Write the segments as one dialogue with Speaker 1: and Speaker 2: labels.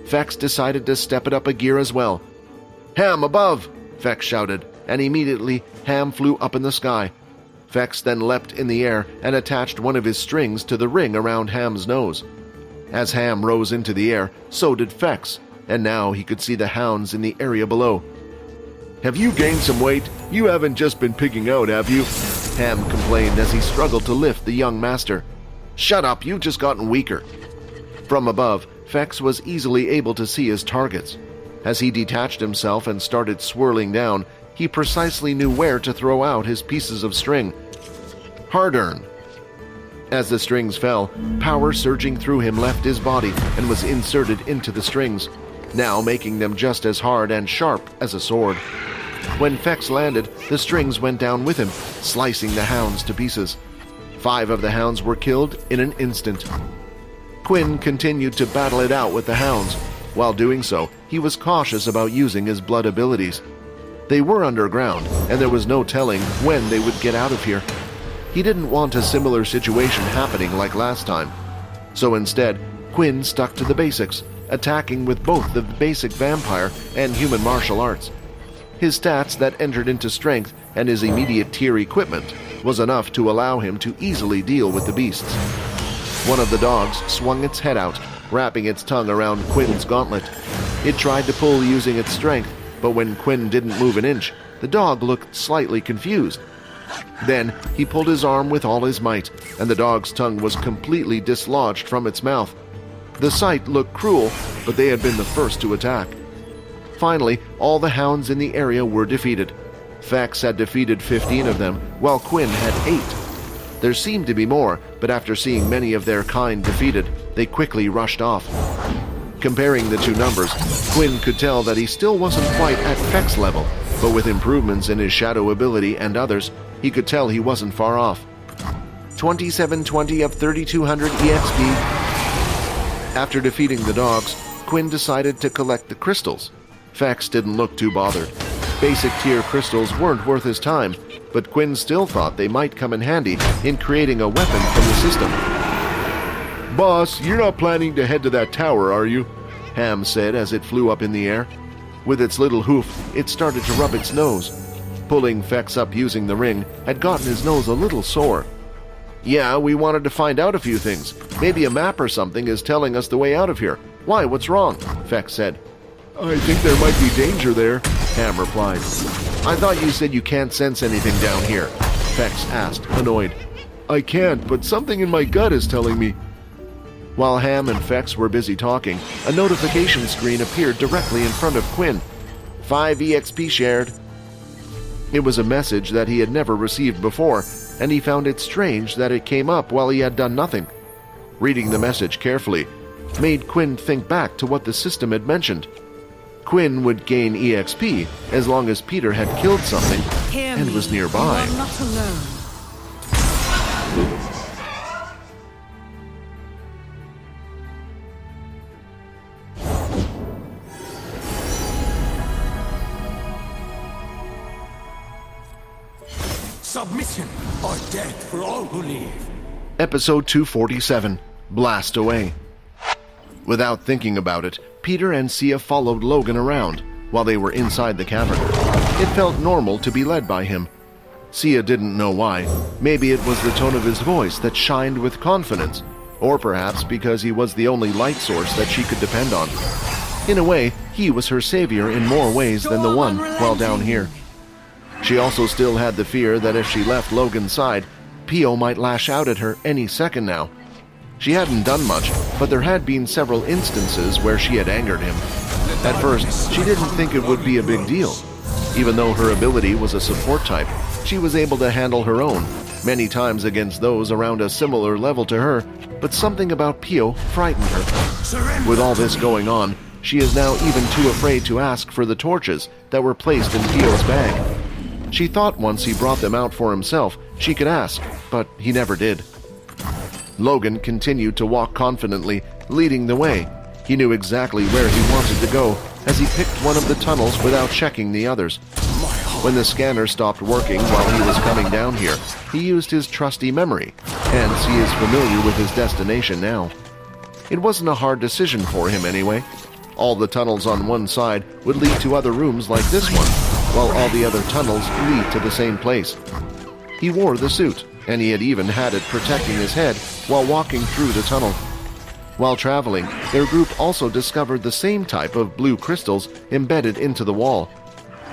Speaker 1: Fex decided to step it up a gear as well. "Ham, above!" Fex shouted, and immediately Ham flew up in the sky. Fex then leapt in the air and attached one of his strings to the ring around Ham's nose. As Ham rose into the air, so did Fex, and now he could see the hounds in the area below. "Have you gained some weight? You haven't just been pigging out, have you?" Ham complained as he struggled to lift the young master. "Shut up, you've just gotten weaker." From above, Fex was easily able to see his targets. As he detached himself and started swirling down, he precisely knew where to throw out his pieces of string. Hard-earn. As the strings fell, power surging through him left his body and was inserted into the strings, now making them just as hard and sharp as a sword. When Fex landed, the strings went down with him, slicing the hounds to pieces. 5 of the hounds were killed in an instant. Quinn continued to battle it out with the hounds. While doing so, he was cautious about using his blood abilities. They were underground, and there was no telling when they would get out of here. He didn't want a similar situation happening like last time. So instead, Quinn stuck to the basics, attacking with both the basic vampire and human martial arts. His stats that entered into strength and his immediate tier equipment was enough to allow him to easily deal with the beasts. One of the dogs swung its head out, wrapping its tongue around Quinn's gauntlet. It tried to pull using its strength, but when Quinn didn't move an inch, the dog looked slightly confused. Then he pulled his arm with all his might, and the dog's tongue was completely dislodged from its mouth. The sight looked cruel, but they had been the first to attack. Finally, all the hounds in the area were defeated. Fex had defeated 15 of them, while Quinn had 8. There seemed to be more, but after seeing many of their kind defeated, they quickly rushed off. Comparing the two numbers, Quinn could tell that he still wasn't quite at Fex level, but with improvements in his shadow ability and others, he could tell he wasn't far off. 2720 of 3200 EXP. After defeating the dogs, Quinn decided to collect the crystals. Fex didn't look too bothered. Basic tier crystals weren't worth his time, but Quinn still thought they might come in handy in creating a weapon from the system. "Boss, you're not planning to head to that tower, are you?" Ham said as it flew up in the air. With its little hoof, it started to rub its nose. Pulling Fex up using the ring had gotten his nose a little sore. "Yeah, we wanted to find out a few things. Maybe a map or something is telling us the way out of here. Why, what's wrong?" Fex said. "I think there might be danger there," Ham replied. "I thought you said you can't sense anything down here," Fex asked, annoyed. "I can't, but something in my gut is telling me." While Ham and Fex were busy talking, a notification screen appeared directly in front of Quinn. 5 EXP shared. It was a message that he had never received before, and he found it strange that it came up while he had done nothing. Reading the message carefully made Quinn think back to what the system had mentioned. Quinn would gain EXP as long as Peter had killed something and was nearby.
Speaker 2: You are not alone.
Speaker 3: Submission or death for all who live.
Speaker 1: Episode 247, Blast Away. Without thinking about it, Peter and Sia followed Logan around while they were inside the cavern. It felt normal to be led by him. Sia didn't know why. Maybe it was the tone of his voice that shined with confidence, or perhaps because he was the only light source that she could depend on. In a way, he was her savior in more ways than the one while down here. She also still had the fear that if she left Logan's side, Pio might lash out at her any second now. She hadn't done much, but there had been several instances where she had angered him. At first, she didn't think it would be a big deal. Even though her ability was a support type, she was able to handle her own, many times against those around a similar level to her, but something about Pio frightened her. With all this going on, she is now even too afraid to ask for the torches that were placed in Pio's bag. She thought once he brought them out for himself, she could ask, but he never did. Logan continued to walk confidently, leading the way. He knew exactly where he wanted to go, as he picked one of the tunnels without checking the others. When the scanner stopped working while he was coming down here, he used his trusty memory, hence he is familiar with his destination now. It wasn't a hard decision for him anyway. All the tunnels on one side would lead to other rooms like this one, while all the other tunnels lead to the same place. He wore the suit, and he had even had it protecting his head while walking through the tunnel. While traveling, their group also discovered the same type of blue crystals embedded into the wall.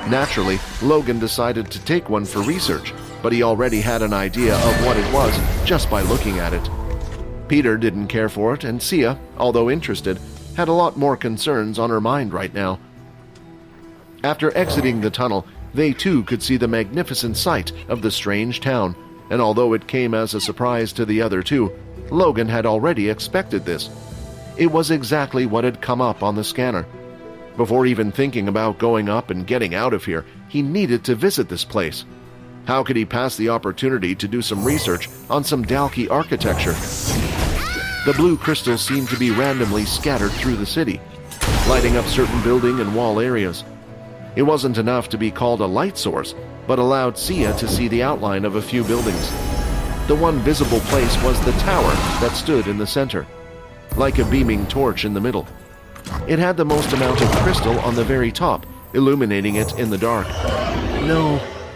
Speaker 1: Naturally, Logan decided to take one for research, but he already had an idea of what it was just by looking at it. Peter didn't care for it, and Sia, although interested, had a lot more concerns on her mind right now. After exiting the tunnel, they too could see the magnificent sight of the strange town, and although it came as a surprise to the other two, Logan had already expected this. It was exactly what had come up on the scanner. Before even thinking about going up and getting out of here, he needed to visit this place. How could he pass the opportunity to do some research on some Dalki architecture? The blue crystals seemed to be randomly scattered through the city, lighting up certain building and wall areas. It wasn't enough to be called a light source, but allowed Sia to see the outline of a few buildings. The one visible place was the tower that stood in the center, like a beaming torch in the middle. It had the most amount of crystal on the very top, illuminating it in the dark.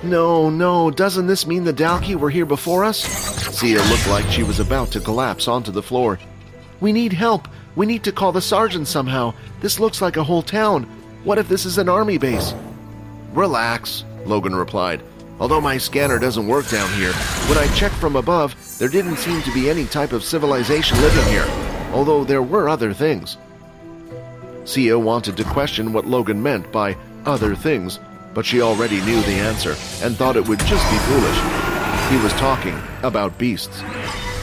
Speaker 1: No, doesn't this mean the Dalki were here before us? Sia looked like she was about to collapse onto the floor. We need help. We need to call the sergeant somehow. This looks like a whole town. What if this is an army base? Relax, Logan replied. Although my scanner doesn't work down here, when I checked from above, there didn't seem to be any type of civilization living here, although there were other things. Sia wanted to question what Logan meant by other things, but she already knew the answer and thought it would just be foolish. He was talking about beasts.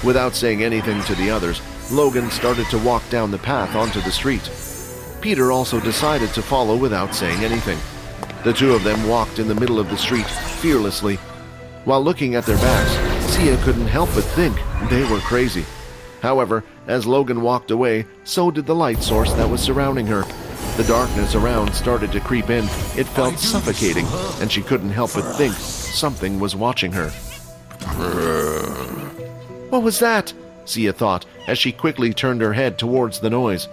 Speaker 1: Without saying anything to the others, Logan started to walk down the path onto the street. Peter also decided to follow without saying anything. The two of them walked in the middle of the street fearlessly. While looking at their backs, Sia couldn't help but think they were crazy. However, as Logan walked away, so did the light source that was surrounding her. The darkness around started to creep in. It felt suffocating, and she couldn't help but think something was watching her. What was that? Sia thought as she quickly turned her head towards the noise.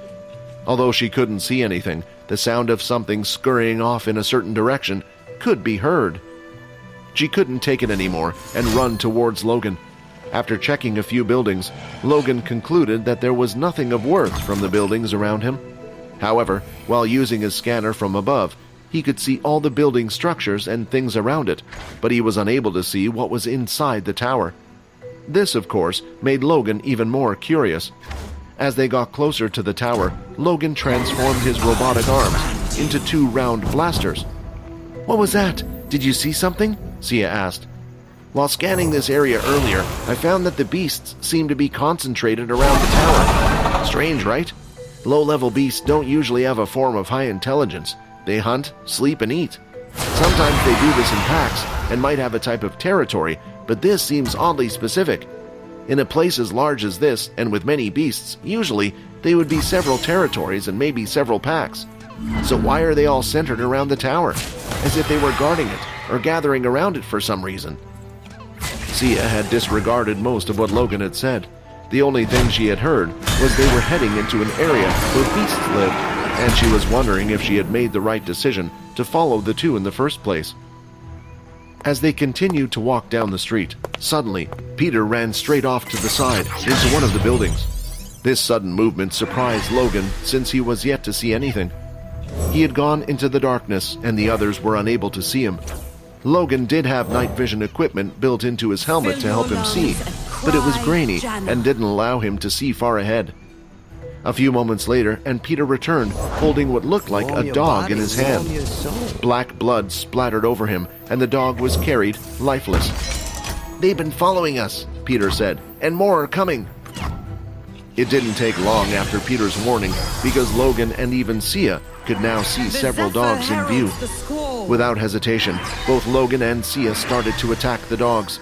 Speaker 1: Although she couldn't see anything, the sound of something scurrying off in a certain direction could be heard. She couldn't take it anymore and run towards Logan. After checking a few buildings, Logan concluded that there was nothing of worth from the buildings around him. However, while using his scanner from above, he could see all the building structures and things around it, but he was unable to see what was inside the tower. This, of course, made Logan even more curious. As they got closer to the tower, Logan transformed his robotic arms into two round blasters. What was that? Did you see something? Sia asked. While scanning this area earlier, I found that the beasts seem to be concentrated around the tower. Strange, right? Low-level beasts don't usually have a form of high intelligence. They hunt, sleep, and eat. Sometimes they do this in packs and might have a type of territory, but this seems oddly specific. In a place as large as this, and with many beasts, usually they would be several territories and maybe several packs. So why are they all centered around the tower? As if they were guarding it, or gathering around it for some reason. Sia had disregarded most of what Logan had said. The only thing she had heard was they were heading into an area where beasts lived, and she was wondering if she had made the right decision to follow the two in the first place. As they continued to walk down the street, suddenly, Peter ran straight off to the side into one of the buildings. This sudden movement surprised Logan since he was yet to see anything. He had gone into the darkness and the others were unable to see him. Logan did have night vision equipment built into his helmet to help him see, but it was grainy and didn't allow him to see far ahead. A few moments later, and Peter returned, holding what looked like a dog in his hand. Black blood splattered over him, and the dog was carried lifeless. They've been following us, Peter said, and more are coming. It didn't take long after Peter's warning, because Logan and even Sia could now see several dogs in view. Without hesitation, both Logan and Sia started to attack the dogs.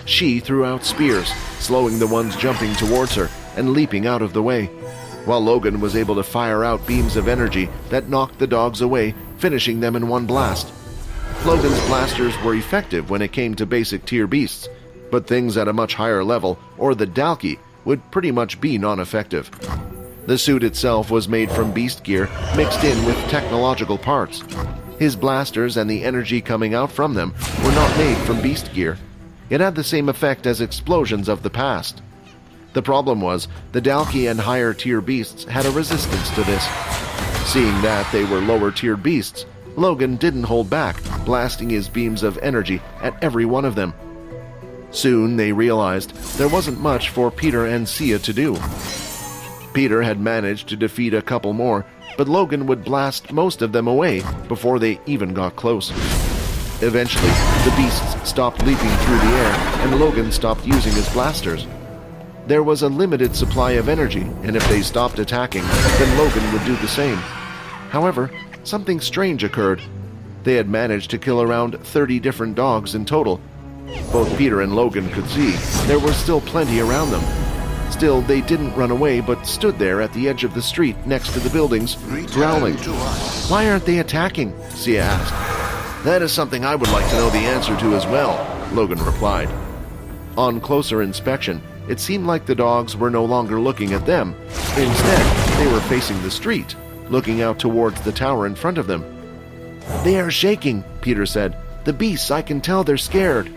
Speaker 1: She threw out spears, slowing the ones jumping towards her and leaping out of the way, while Logan was able to fire out beams of energy that knocked the dogs away, finishing them in one blast. Logan's blasters were effective when it came to basic tier beasts, but things at a much higher level, or the Dalki, would pretty much be non-effective. The suit itself was made from beast gear mixed in with technological parts. His blasters and the energy coming out from them were not made from beast gear. It had the same effect as explosions of the past. The problem was, the Dalki and higher-tier beasts had a resistance to this. Seeing that they were lower-tier beasts, Logan didn't hold back, blasting his beams of energy at every one of them. Soon they realized there wasn't much for Peter and Sia to do. Peter had managed to defeat a couple more, but Logan would blast most of them away before they even got close. Eventually, the beasts stopped leaping through the air, and Logan stopped using his blasters. There was a limited supply of energy, and if they stopped attacking, then Logan would do the same. However, something strange occurred. They had managed to kill around 30 different dogs in total. Both Peter and Logan could see there were still plenty around them. Still, they didn't run away, but stood there at the edge of the street next to the buildings, growling. "Why aren't they attacking?" Sia asked. "That is something I would like to know the answer to as well," Logan replied. On closer inspection, it seemed like the dogs were no longer looking at them. Instead, they were facing the street, looking out towards the tower in front of them. "They are shaking," Peter said. "The beasts, I can tell they're scared."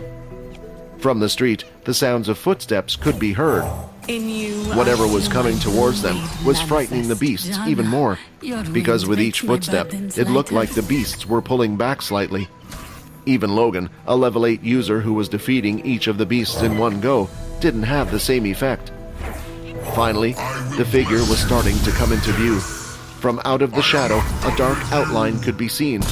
Speaker 1: From the street, the sounds of footsteps could be heard. Whatever was coming towards them was frightening the beasts even more, because with each footstep, it looked like the beasts were pulling back slightly. Even Logan, a level 8 user who was defeating each of the beasts in one go, didn't have the same effect. Finally, the figure was starting to come into view. From out of the shadow, a dark outline could be seen.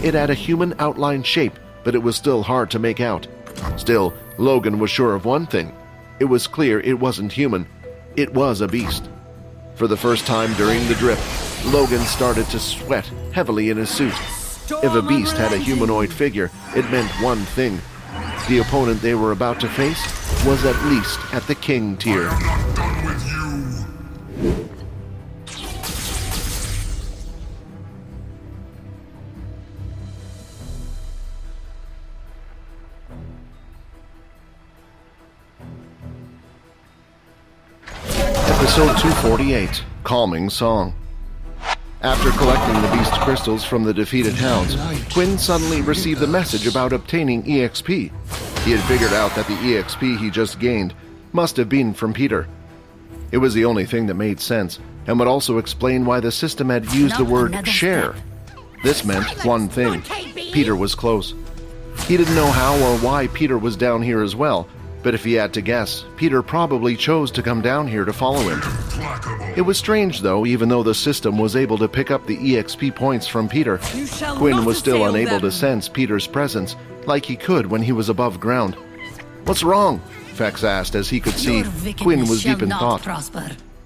Speaker 1: It had a human outline shape, but it was still hard to make out. Still, Logan was sure of one thing. It was clear it wasn't human. It was a beast. For the first time during the drip, Logan started to sweat heavily in his suit. If a beast had a humanoid figure, it meant one thing. The opponent they were about to face was at least at the king tier. Episode 248, Calming Song. After collecting the beast crystals from the defeated hounds, Quinn suddenly received a message about obtaining EXP. He had figured out that the EXP he just gained must have been from Peter. It was the only thing that made sense, and would also explain why the system had used the word share. This meant one thing: Peter was close. He didn't know how or why Peter was down here as well, but if he had to guess, Peter probably chose to come down here to follow him. It was strange, though, even though the system was able to pick up the EXP points from Peter, Quinn was still unable to sense Peter's presence like he could when he was above ground. "What's wrong?" Fex asked as he could see Quinn was deep in thought.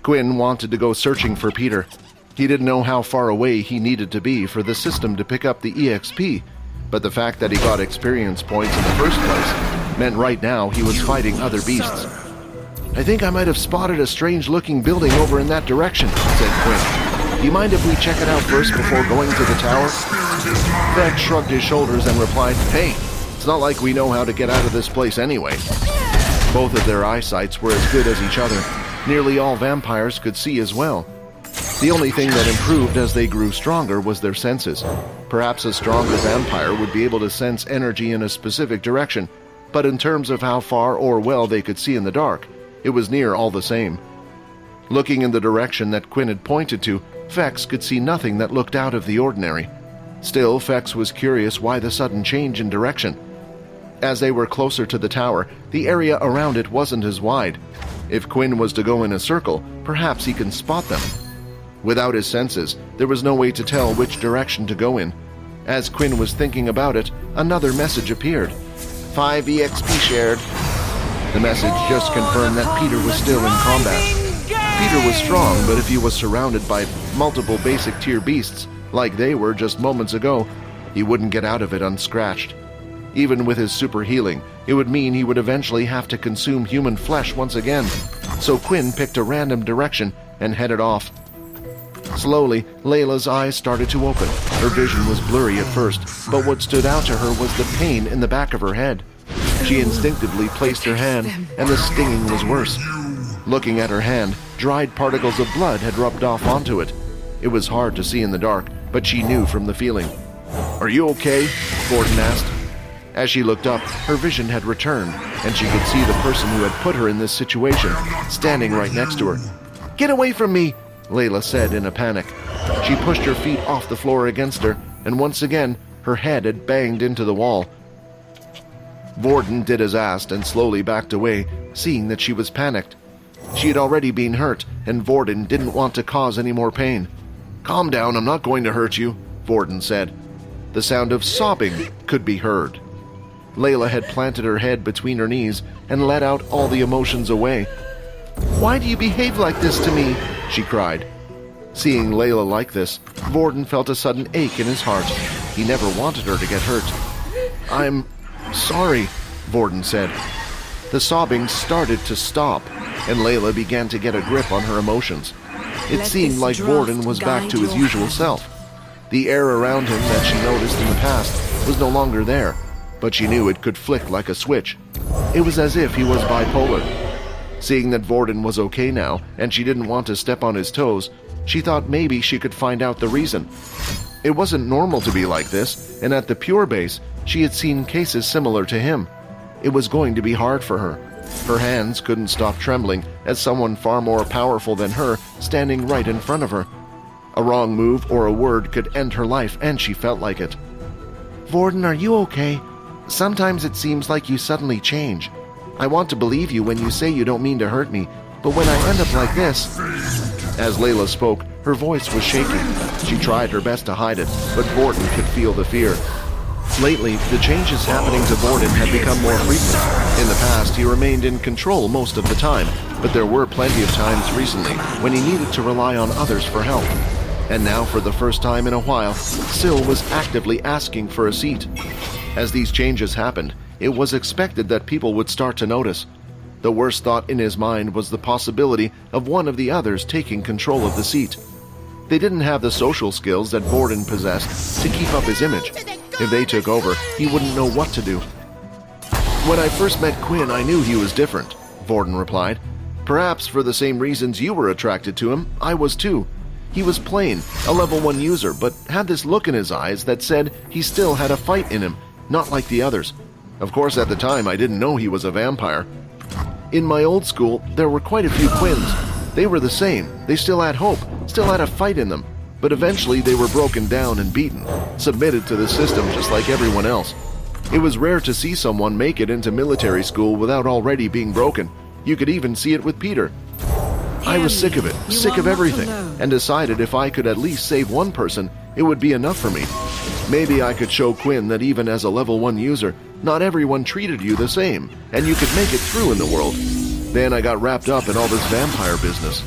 Speaker 1: Quinn wanted to go searching for Peter. He didn't know how far away he needed to be for the system to pick up the EXP, but the fact that he got experience points in the first place meant right now he was fighting other beasts. "I think I might have spotted a strange-looking building over in that direction," said Quinn. "Do you mind if we check it out first before going to the tower?" Fex shrugged his shoulders and replied, "Hey, it's not like we know how to get out of this place anyway." Both of their eyesights were as good as each other. Nearly all vampires could see as well. The only thing that improved as they grew stronger was their senses. Perhaps a stronger vampire would be able to sense energy in a specific direction, but in terms of how far or well they could see in the dark, it was near all the same. Looking in the direction that Quinn had pointed to, Fex could see nothing that looked out of the ordinary. Still, Fex was curious why the sudden change in direction. As they were closer to the tower, the area around it wasn't as wide. If Quinn was to go in a circle, perhaps he can spot them. Without his senses, there was no way to tell which direction to go in. As Quinn was thinking about it, another message appeared. 5 EXP shared. The message just confirmed that Peter was still in combat. Peter was strong, but if he was surrounded by multiple basic tier beasts, like they were just moments ago, he wouldn't get out of it unscratched. Even with his super healing, it would mean he would eventually have to consume human flesh once again. So Quinn picked a random direction and headed off. Slowly, Layla's eyes started to open. Her vision was blurry at first, but what stood out to her was the pain in the back of her head. She instinctively placed her hand, and the stinging was worse. Looking at her hand, dried particles of blood had rubbed off onto it. It was hard to see in the dark, but she knew from the feeling. "Are you okay?" Vorden asked. As she looked up, her vision had returned, and she could see the person who had put her in this situation, standing right next to her. "Get away from me!" Layla said in a panic. She pushed her feet off the floor against her, and once again, her head had banged into the wall. Vorden did as asked and slowly backed away, seeing that she was panicked. She had already been hurt, and Vorden didn't want to cause any more pain. "Calm down, I'm not going to hurt you," Vorden said. The sound of sobbing could be heard. Layla had planted her head between her knees and let out all the emotions away. "Why do you behave like this to me?" she cried. Seeing Layla like this, Vorden felt a sudden ache in his heart. He never wanted her to get hurt. "I'm sorry," Vorden said. The sobbing started to stop, and Layla began to get a grip on her emotions. It seemed like Vorden was back to his usual self. The air around him that she noticed in the past was no longer there, but she knew it could flick like a switch. It was as if he was bipolar. Seeing that Vorden was okay now, and she didn't want to step on his toes, she thought maybe she could find out the reason. It wasn't normal to be like this, and at the Pure Base, she had seen cases similar to him. It was going to be hard for her. Her hands couldn't stop trembling as someone far more powerful than her standing right in front of her. A wrong move or a word could end her life, and she felt like it. "Vorden, are you okay? Sometimes it seems like you suddenly change. I want to believe you when you say you don't mean to hurt me, but when I end up like this..." As Layla spoke, her voice was shaking. She tried her best to hide it, but Vorden could feel the fear. Lately, the changes happening to Vorden had become more frequent. In the past, he remained in control most of the time, but there were plenty of times recently when he needed to rely on others for help. And now, for the first time in a while, Syl was actively asking for a seat. As these changes happened, it was expected that people would start to notice. The worst thought in his mind was the possibility of one of the others taking control of the seat. They didn't have the social skills that Vorden possessed to keep up his image. If they took over, he wouldn't know what to do. "When I first met Quinn, I knew he was different," Vorden replied. "Perhaps for the same reasons you were attracted to him, I was too. He was plain, a level 1 user, but had this look in his eyes that said he still had a fight in him, not like the others. Of course, at the time, I didn't know he was a vampire. In my old school, there were quite a few Quinns. They were the same. They still had hope, still had a fight in them. But eventually they were broken down and beaten, submitted to the system just like everyone else. It was rare to see someone make it into military school without already being broken. You could even see it with Peter. I was sick of it, sick of everything, and decided if I could at least save one person, it would be enough for me. Maybe I could show Quinn that even as a level 1 user, not everyone treated you the same, and you could make it through in the world. Then I got wrapped up in all this vampire business."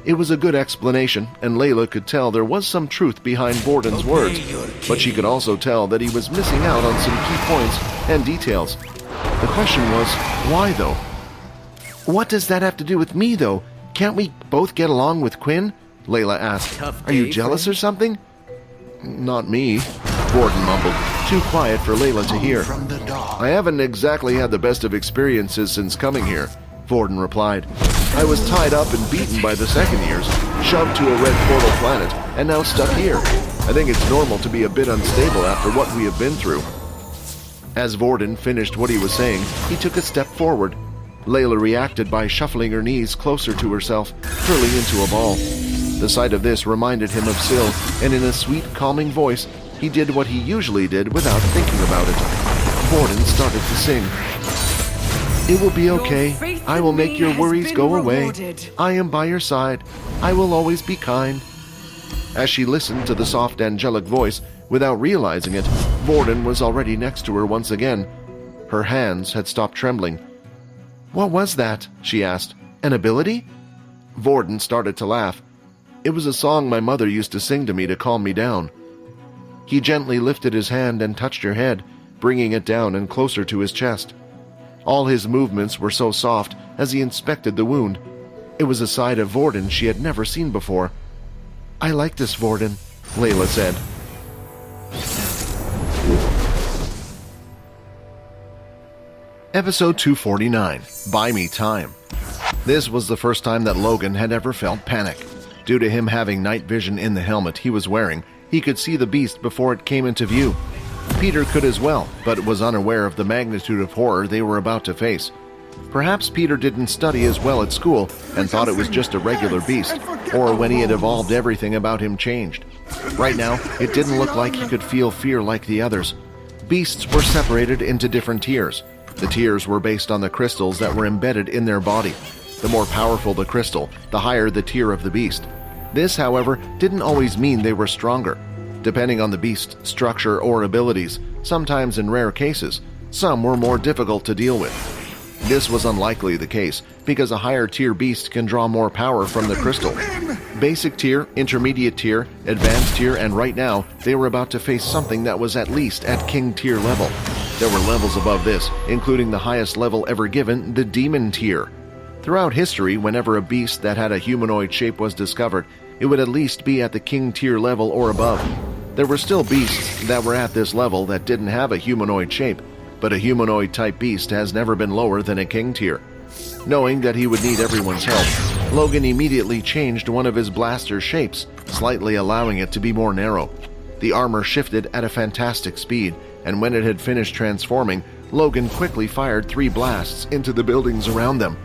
Speaker 1: It was a good explanation, and Layla could tell there was some truth behind Vorden's words, but she could also tell that he was missing out on some key points and details. The question was, why though? "What does that have to do with me though? Can't we both get along with Quinn?" Layla asked. "Are you jealous or something?" "Not me," Vorden mumbled, too quiet for Layla to hear. "I haven't exactly had the best of experiences since coming here," Vorden replied. "I was tied up and beaten by the second years, shoved to a red portal planet, and now stuck here. I think it's normal to be a bit unstable after what we have been through." As Vorden finished what he was saying, he took a step forward. Layla reacted by shuffling her knees closer to herself, curling into a ball. The sight of this reminded him of Syl, and in a sweet, calming voice, he did what he usually did without thinking about it. Vorden started to sing. "It will be okay. I will make your worries go away. I am by your side. I will always be kind." As she listened to the soft, angelic voice, without realizing it, Vorden was already next to her once again. Her hands had stopped trembling. "What was that?" she asked. "An ability?" Vorden started to laugh. "It was a song my mother used to sing to me to calm me down." He gently lifted his hand and touched her head, bringing it down and closer to his chest. All his movements were so soft as he inspected the wound. It was a side of Vorden she had never seen before. "I like this, Vorden," Layla said. Episode 249, Buy Me Time. This was the first time that Logan had ever felt panic. Due to him having night vision in the helmet he was wearing, he could see the beast before it came into view. Peter could as well, but was unaware of the magnitude of horror they were about to face. Perhaps Peter didn't study as well at school and thought it was just a regular beast, or when he had evolved everything about him changed. Right now, it didn't look like he could feel fear like the others. Beasts were separated into different tiers. The tiers were based on the crystals that were embedded in their body. The more powerful the crystal, the higher the tier of the beast. This, however, didn't always mean they were stronger. Depending on the beast's structure or abilities, sometimes in rare cases, some were more difficult to deal with. This was unlikely the case, because a higher tier beast can draw more power from the crystal. Basic tier, intermediate tier, advanced tier, and right now, they were about to face something that was at least at king tier level. There were levels above this, including the highest level ever given, the demon tier. Throughout history, whenever a beast that had a humanoid shape was discovered, it would at least be at the king tier level or above. There were still beasts that were at this level that didn't have a humanoid shape, but a humanoid-type beast has never been lower than a king tier. Knowing that he would need everyone's help, Logan immediately changed one of his blaster's shapes, slightly allowing it to be more narrow. The armor shifted at a fantastic speed, and when it had finished transforming, Logan quickly fired 3 blasts into the buildings around them.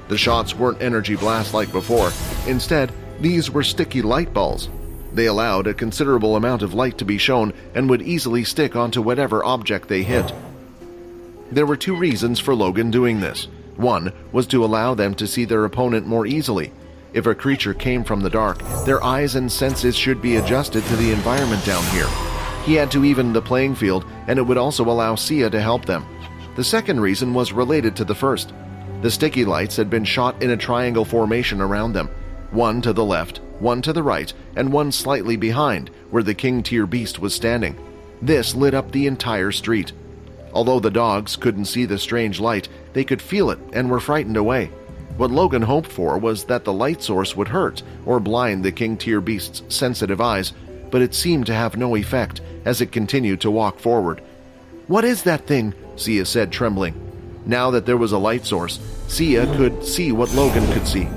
Speaker 1: The shots weren't energy blasts like before. Instead, these were sticky light balls. They allowed a considerable amount of light to be shown and would easily stick onto whatever object they hit. There were 2 reasons for Logan doing this. One was to allow them to see their opponent more easily. If a creature came from the dark, their eyes and senses should be adjusted to the environment down here. He had to even the playing field, and it would also allow Sia to help them. The second reason was related to the first. The sticky lights had been shot in a triangle formation around them, one to the left, one to the right, and one slightly behind, where the king tier beast was standing. This lit up the entire street. Although the dogs couldn't see the strange light, they could feel it and were frightened away. What Logan hoped for was that the light source would hurt or blind the king tier beast's sensitive eyes, but it seemed to have no effect as it continued to walk forward. "What is that thing?" Sia said, trembling. Now that there was a light source, Sia could see what Logan could see,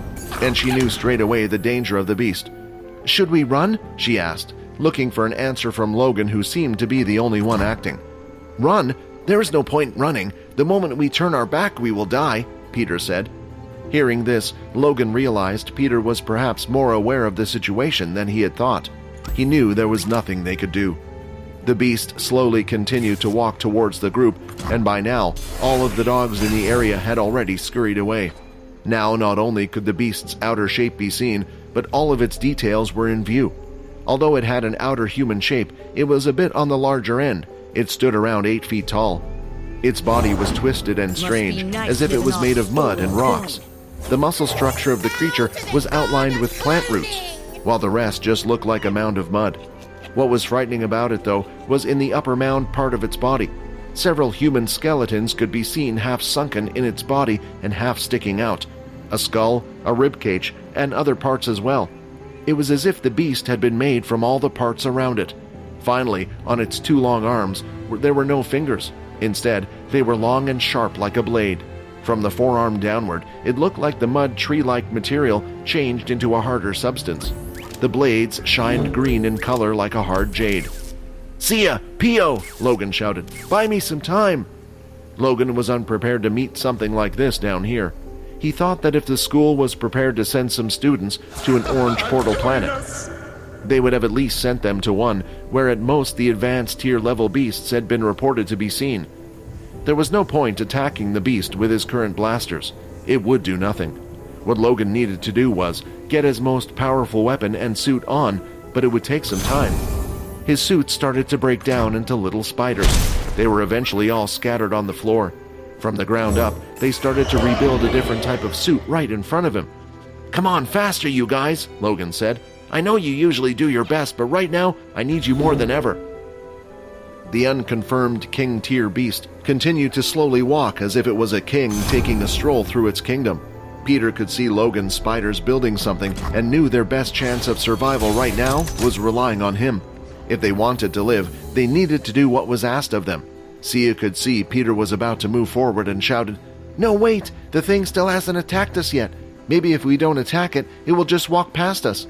Speaker 1: and she knew straight away the danger of the beast. "Should we run?" she asked, looking for an answer from Logan, who seemed to be the only one acting. "Run? There is no point running. The moment we turn our back, we will die," Peter said. Hearing this, Logan realized Peter was perhaps more aware of the situation than he had thought. He knew there was nothing they could do. The beast slowly continued to walk towards the group, and by now, all of the dogs in the area had already scurried away. Now not only could the beast's outer shape be seen, but all of its details were in view. Although it had an outer human shape, it was a bit on the larger end. It stood around 8 feet tall. Its body was twisted and strange, as if it was made of mud and rocks. The muscle structure of the creature was outlined with plant roots, while the rest just looked like a mound of mud. What was frightening about it, though, was in the upper mound part of its body. Several human skeletons could be seen half sunken in its body and half sticking out. A skull, a ribcage, and other parts as well. It was as if the beast had been made from all the parts around it. Finally, on its 2 long arms, there were no fingers. Instead, they were long and sharp like a blade. From the forearm downward, it looked like the mud tree-like material changed into a harder substance. The blades shined green in color like a hard jade. "Sia! Pio!" Logan shouted. "Buy me some time!" Logan was unprepared to meet something like this down here. He thought that if the school was prepared to send some students to an orange portal planet, they would have at least sent them to one where at most the advanced tier level beasts had been reported to be seen. There was no point attacking the beast with his current blasters. It would do nothing. What Logan needed to do was get his most powerful weapon and suit on, but it would take some time. His suit started to break down into little spiders. They were eventually all scattered on the floor. From the ground up, they started to rebuild a different type of suit right in front of him. "Come on, faster, you guys," Logan said. "I know you usually do your best, but right now, I need you more than ever." The unconfirmed king tier beast continued to slowly walk as if it was a king taking a stroll through its kingdom. Peter could see Logan's spiders building something and knew their best chance of survival right now was relying on him. If they wanted to live, they needed to do what was asked of them. Sia could see Peter was about to move forward and shouted, "No, wait! The thing still hasn't attacked us yet. Maybe if we don't attack it, it will just walk past us."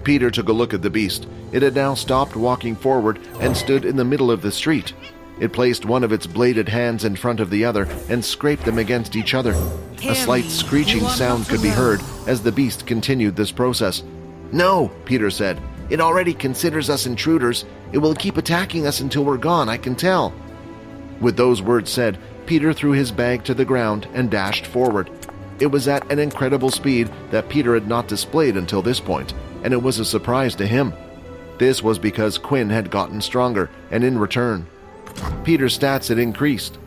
Speaker 1: Peter took a look at the beast. It had now stopped walking forward and stood in the middle of the street. It placed one of its bladed hands in front of the other and scraped them against each other. A slight screeching sound could be heard as the beast continued this process. "No," Peter said. "It already considers us intruders. It will keep attacking us until we're gone, I can tell." With those words said, Peter threw his bag to the ground and dashed forward. It was at an incredible speed that Peter had not displayed until this point, and it was a surprise to him. This was because Quinn had gotten stronger, and in return, Peter's stats had increased.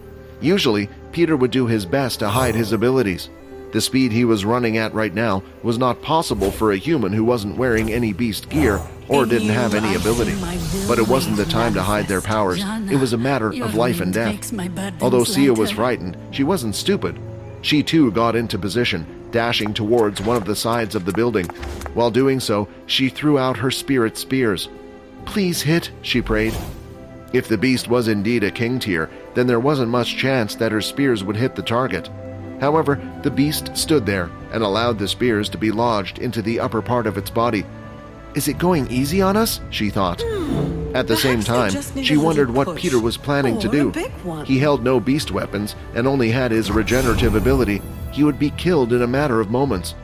Speaker 1: Usually, Peter would do his best to hide his abilities. The speed he was running at right now was not possible for a human who wasn't wearing any beast gear or didn't have any ability. But it wasn't the time to hide their powers. It was a matter of life and death. Although Sia was frightened, she wasn't stupid. She too got into position, dashing towards one of the sides of the building. While doing so, she threw out her spirit spears. "Please hit," she prayed. If the beast was indeed a king tier, then there wasn't much chance that her spears would hit the target. However, the beast stood there and allowed the spears to be lodged into the upper part of its body. "Is it going easy on us?" she thought. At the same time, she wondered what Peter was planning to do. He held no beast weapons and only had his regenerative ability. He would be killed in a matter of moments.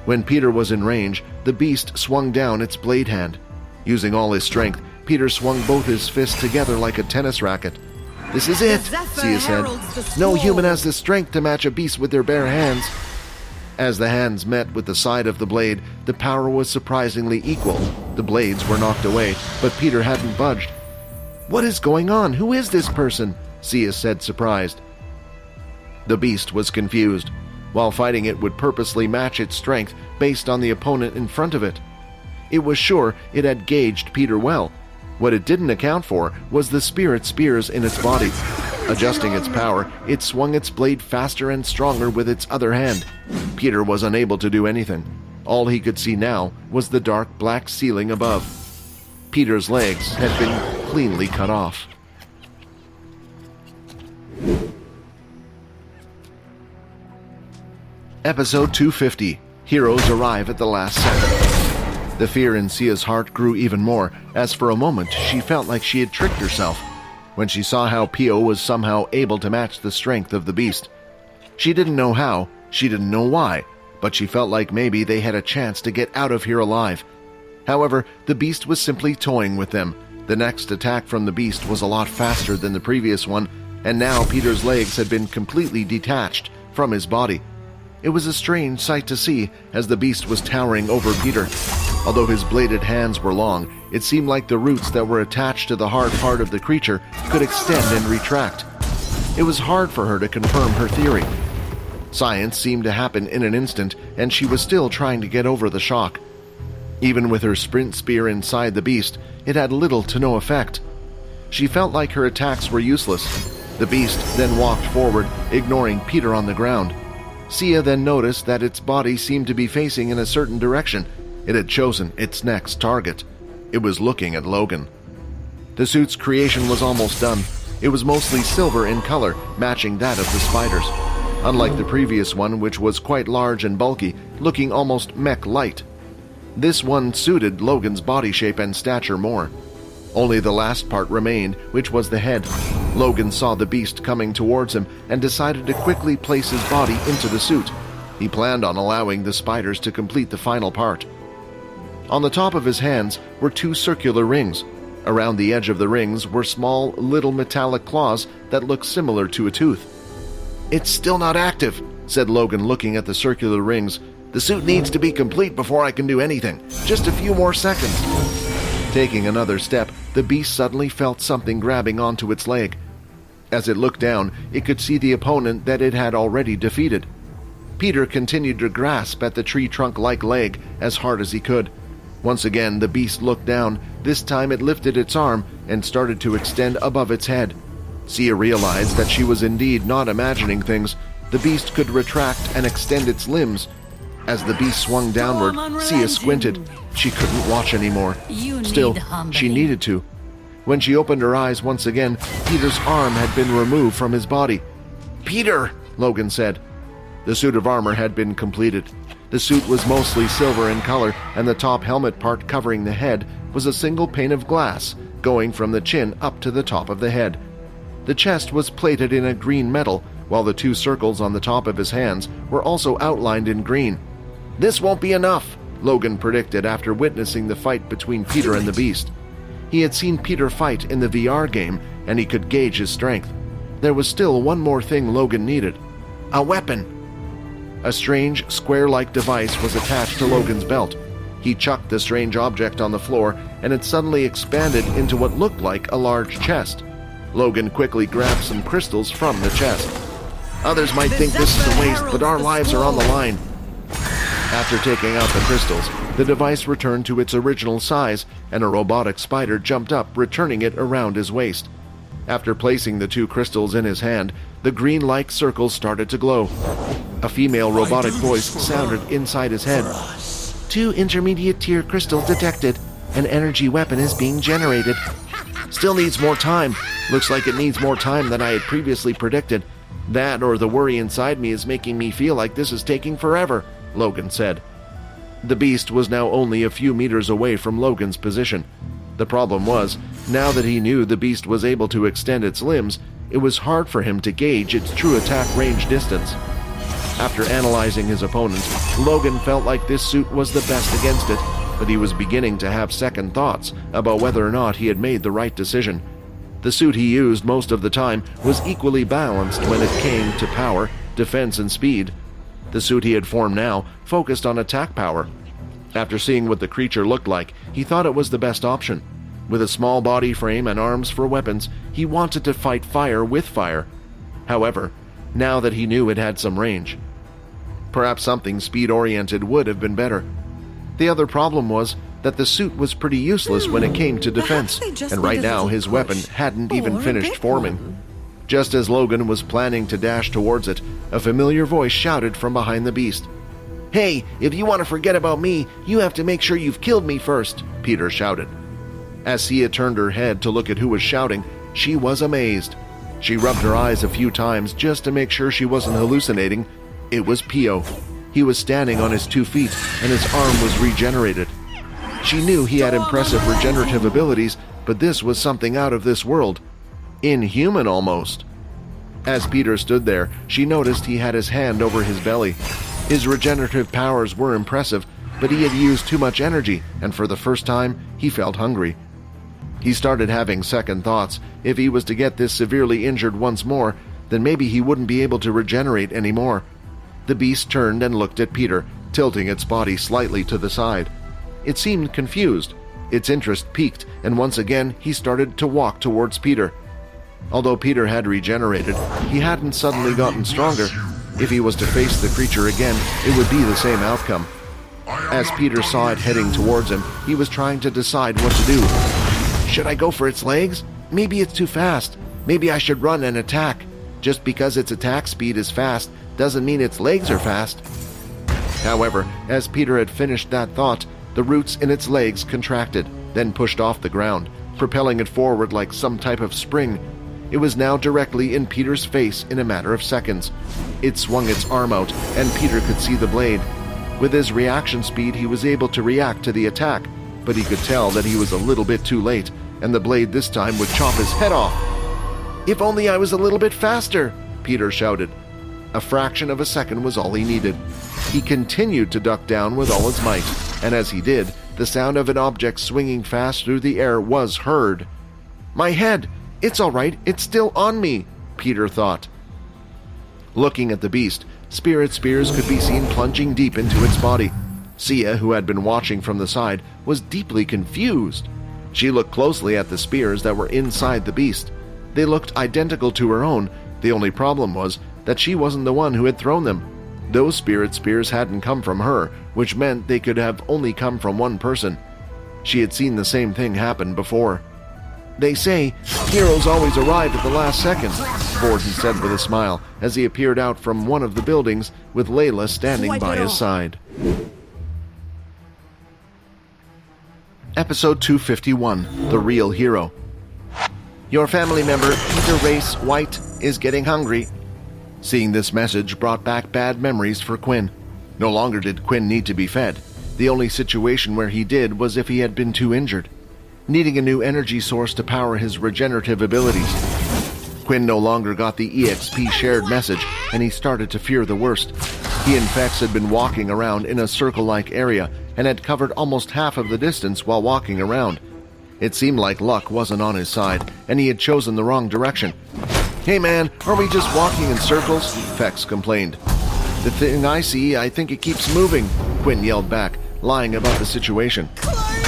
Speaker 1: When Peter was in range, the beast swung down its blade hand. Using all his strength, Peter swung both his fists together like a tennis racket. "This is it," Sia said. "No human has the strength to match a beast with their bare hands." As the hands met with the side of the blade, the power was surprisingly equal. The blades were knocked away, but Peter hadn't budged. "What is going on? Who is this person?" Sia said, surprised. The beast was confused. While fighting, it would purposely match its strength based on the opponent in front of it. It was sure it had gauged Peter well. What it didn't account for was the spirit spears in its body. Adjusting its power, it swung its blade faster and stronger with its other hand. Peter was unable to do anything. All he could see now was the dark black ceiling above. Peter's legs had been cleanly cut off. Episode 250. Heroes arrive at the last second. The fear in Sia's heart grew even more, as for a moment she felt like she had tricked herself when she saw how Pio was somehow able to match the strength of the beast. She didn't know how, she didn't know why, but she felt like maybe they had a chance to get out of here alive. However, the beast was simply toying with them. The next attack from the beast was a lot faster than the previous one, and now Peter's legs had been completely detached from his body. It was a strange sight to see as the beast was towering over Peter. Although his bladed hands were long, it seemed like the roots that were attached to the hard part of the creature could extend and retract. It was hard for her to confirm her theory. Science seemed to happen in an instant, and she was still trying to get over the shock. Even with her sprint spear inside the beast, it had little to no effect. She felt like her attacks were useless. The beast then walked forward, ignoring Peter on the ground. Sia then noticed that its body seemed to be facing in a certain direction. It had chosen its next target. It was looking at Logan. The suit's creation was almost done. It was mostly silver in color, matching that of the spiders. Unlike the previous one, which was quite large and bulky, looking almost mech-light. This one suited Logan's body shape and stature more. Only the last part remained, which was the head. Logan saw the beast coming towards him and decided to quickly place his body into the suit. He planned on allowing the spiders to complete the final part. On the top of his hands were two circular rings. Around the edge of the rings were small, little metallic claws that looked similar to a tooth. "It's still not active," said Logan, looking at the circular rings. "The suit needs to be complete before I can do anything. Just a few more seconds." Taking another step, the beast suddenly felt something grabbing onto its leg. As it looked down, it could see the opponent that it had already defeated. Peter continued to grasp at the tree trunk-like leg as hard as he could. Once again, the beast looked down. This time it lifted its arm and started to extend above its head. Sia realized that she was indeed not imagining things. The beast could retract and extend its limbs. As the beast swung downward, Sia squinted. She couldn't watch anymore. Still, she needed to. When she opened her eyes once again, Peter's arm had been removed from his body. "Peter!" Logan said. The suit of armor had been completed. The suit was mostly silver in color, and the top helmet part covering the head was a single pane of glass, going from the chin up to the top of the head. The chest was plated in a green metal, while the 2 circles on the top of his hands were also outlined in green. "This won't be enough," Logan predicted after witnessing the fight between Peter and the beast. He had seen Peter fight in the VR game, and he could gauge his strength. There was still one more thing Logan needed: a weapon. A strange, square-like device was attached to Logan's belt. He chucked the strange object on the floor, and it suddenly expanded into what looked like a large chest. Logan quickly grabbed some crystals from the chest. "Others might think this is a waste, but our lives are on the line." After taking out the crystals, the device returned to its original size, and a robotic spider jumped up, returning it around his waist. After placing the 2 crystals in his hand, the green-like circles started to glow. A female robotic voice sounded inside his head. "2 intermediate-tier crystals detected. An energy weapon is being generated. Still needs more time. Looks like it needs more time than I had previously predicted. That or the worry inside me is making me feel like this is taking forever," Logan said. The beast was now only a few meters away from Logan's position. The problem was, now that he knew the beast was able to extend its limbs, it was hard for him to gauge its true attack range distance. After analyzing his opponent, Logan felt like this suit was the best against it, but he was beginning to have second thoughts about whether or not he had made the right decision. The suit he used most of the time was equally balanced when it came to power, defense, and speed. The suit he had formed now focused on attack power. After seeing what the creature looked like, he thought it was the best option. With a small body frame and arms for weapons, he wanted to fight fire with fire. However, now that he knew it had some range, perhaps something speed-oriented would have been better. The other problem was that the suit was pretty useless when it came to defense, and right now his weapon hadn't even finished forming. Just as Logan was planning to dash towards it, a familiar voice shouted from behind the beast. "Hey, if you want to forget about me, you have to make sure you've killed me first," Peter shouted. As Sia turned her head to look at who was shouting, she was amazed. She rubbed her eyes a few times just to make sure she wasn't hallucinating. It was Pio. He was standing on his 2 feet, and his arm was regenerated. She knew he had impressive regenerative abilities, but this was something out of this world. Inhuman, almost. As Peter stood there, she noticed he had his hand over his belly. His regenerative powers were impressive, but he had used too much energy, and for the first time, he felt hungry. He started having second thoughts. If he was to get this severely injured once more, then maybe he wouldn't be able to regenerate anymore. The beast turned and looked at Peter, tilting its body slightly to the side. It seemed confused. Its interest peaked, and once again he started to walk towards Peter. Although Peter had regenerated, he hadn't suddenly gotten stronger. If he was to face the creature again, it would be the same outcome. As Peter saw it heading towards him, he was trying to decide what to do. Should I go for its legs? Maybe it's too fast. Maybe I should run and attack. Just because its attack speed is fast doesn't mean its legs are fast. However, as Peter had finished that thought, the roots in its legs contracted, then pushed off the ground, propelling it forward like some type of spring. It was now directly in Peter's face in a matter of seconds. It swung its arm out, and Peter could see the blade. With his reaction speed, he was able to react to the attack, but he could tell that he was a little bit too late, and the blade this time would chop his head off. "If only I was a little bit faster," Peter shouted. A fraction of a second was all he needed. He continued to duck down with all his might, and as he did, the sound of an object swinging fast through the air was heard. "My head! It's all right, it's still on me," Peter thought. Looking at the beast, spirit spears could be seen plunging deep into its body. Sia, who had been watching from the side, was deeply confused. She looked closely at the spears that were inside the beast. They looked identical to her own. The only problem was that she wasn't the one who had thrown them. Those spirit spears hadn't come from her, which meant they could have only come from one person. She had seen the same thing happen before. "They say heroes always arrive at the last second," Borden said with a smile as he appeared out from one of the buildings with Layla standing by his side. Episode 251, The Real Hero. "Your family member, Peter Race White, is getting hungry." Seeing this message brought back bad memories for Quinn. No longer did Quinn need to be fed. The only situation where he did was if he had been too injured, needing a new energy source to power his regenerative abilities. Quinn no longer got the EXP shared message, and he started to fear the worst. He and Fex had been walking around in a circle-like area and had covered almost half of the distance while walking around. It seemed like luck wasn't on his side, and he had chosen the wrong direction. "Hey man, are we just walking in circles?" Fex complained. "The thing I see, I think it keeps moving," Quinn yelled back, lying about the situation.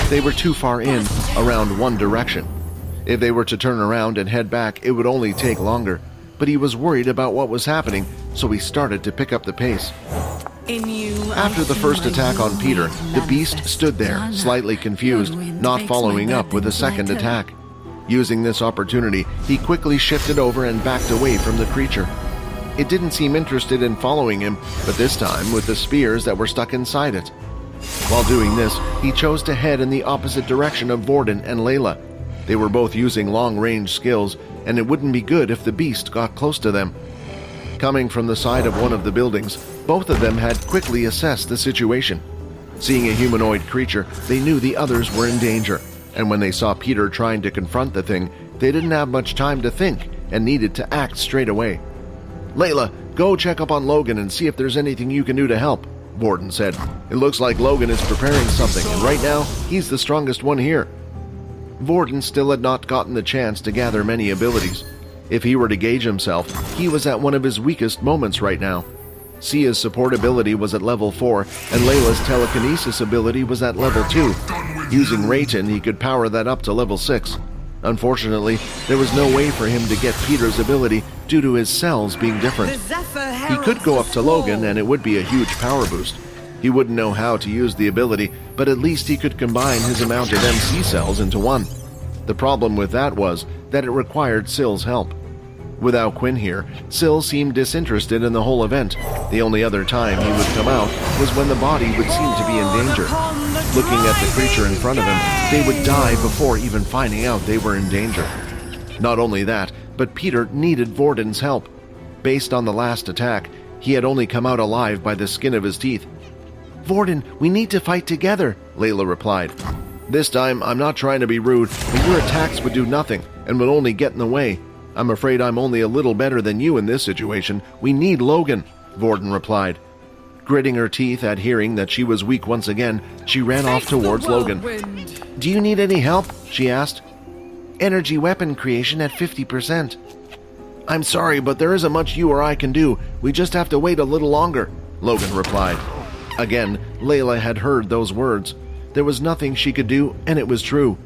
Speaker 1: They were too far in, around one direction. If they were to turn around and head back, it would only take longer. But he was worried about what was happening, so he started to pick up the pace. After the first attack on Peter, the beast stood there, slightly confused, not following up with a second attack. Using this opportunity, he quickly shifted over and backed away from the creature. It didn't seem interested in following him, but this time with the spears that were stuck inside it. While doing this, he chose to head in the opposite direction of Vorden and Layla. They were both using long-range skills, and it wouldn't be good if the beast got close to them. Coming from the side of one of the buildings, both of them had quickly assessed the situation. Seeing a humanoid creature, they knew the others were in danger, and when they saw Peter trying to confront the thing, they didn't have much time to think and needed to act straight away. "Layla, go check up on Logan and see if there's anything you can do to help," Vorden said. "It looks like Logan is preparing something, and right now, he's the strongest one here." Vorden still had not gotten the chance to gather many abilities. If he were to gauge himself, he was at one of his weakest moments right now. Sia's support ability was at level 4, and Layla's telekinesis ability was at level 2. Using Rayton, he could power that up to level 6. Unfortunately, there was no way for him to get Peter's ability due to his cells being different. He could go up to Logan, and it would be a huge power boost. He wouldn't know how to use the ability, but at least he could combine his amount of MC cells into one. The problem with that was that it required Sill's help. Without Quinn here, Sill seemed disinterested in the whole event. The only other time he would come out was when the body would seem to be in danger. Looking at the creature in front of him, they would die before even finding out they were in danger. Not only that, but Peter needed Vorden's help. Based on the last attack, he had only come out alive by the skin of his teeth. "Vorden, we need to fight together," Layla replied. "This time, I'm not trying to be rude, but your attacks would do nothing and would only get in the way. I'm afraid I'm only a little better than you in this situation. We need Logan," Vorden replied. Gritting her teeth at hearing that she was weak once again, she ran off towards Logan. "Do you need any help?" she asked. "Energy weapon creation at 50%. "I'm sorry, but there isn't much you or I can do. We just have to wait a little longer," Logan replied. Again, Layla had heard those words. There was nothing she could do, and it was true,